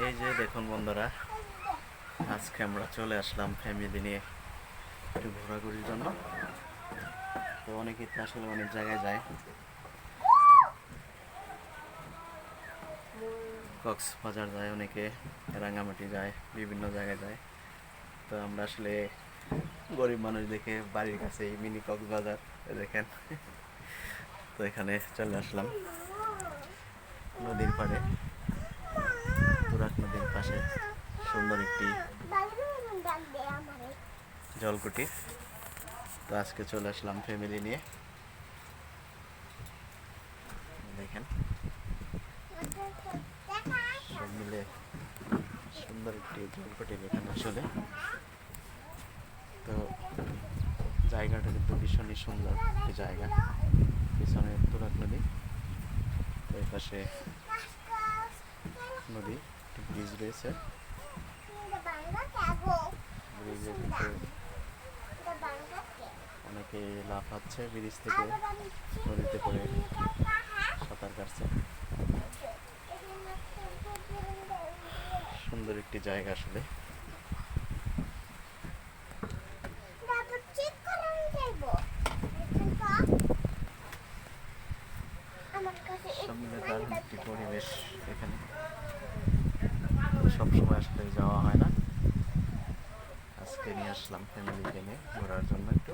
এই যে দেখুন বন্ধুরা, আজকে আমরা চলে আসলাম ফ্যামিলি নিয়ে একটু ঘোরাঘুরির জন্য। তো অনেকে তো আসলে অনেক জায়গায় যায়, কক্সবাজার যায়, অনেকে রাঙামাটি যায়, বিভিন্ন জায়গায় যায়। তো আমরা আসলে গরিব মানুষ দেখে বাড়ির কাছে এই মিনি কক্সবাজার দেখেন। তো এখানে চলে আসলাম নদীর পাড়ে, তুরাগ নদীর পাশে সুন্দর একটি জলকুটি। তো আজকে চলে আসলাম ফ্যামিলি নিয়ে, দেখেন সব মিলে সুন্দর একটি জলকুটি এখানে আসলে। তো জায়গাটা কিন্তু ভীষণই সুন্দর একটি জায়গা, পিছনে তুরাগ নদী, তো এই পাশে নদী, একটি ব্রিজ রয়েছে। ব্রিজের ভিতরে অনেকে লাফাচ্ছে ব্রিজ থেকে, নদীতে পড়ে সাঁতার কাটছে। সুন্দর একটি জায়গা আসলে। সামনে দারুণ একটি পরিবেশ এখানে, সবসময় আসলে যাওয়া হয় না। আজকে নিয়ে আসলাম ফ্যামিলিকে নিয়ে ঘোরার জন্য একটু।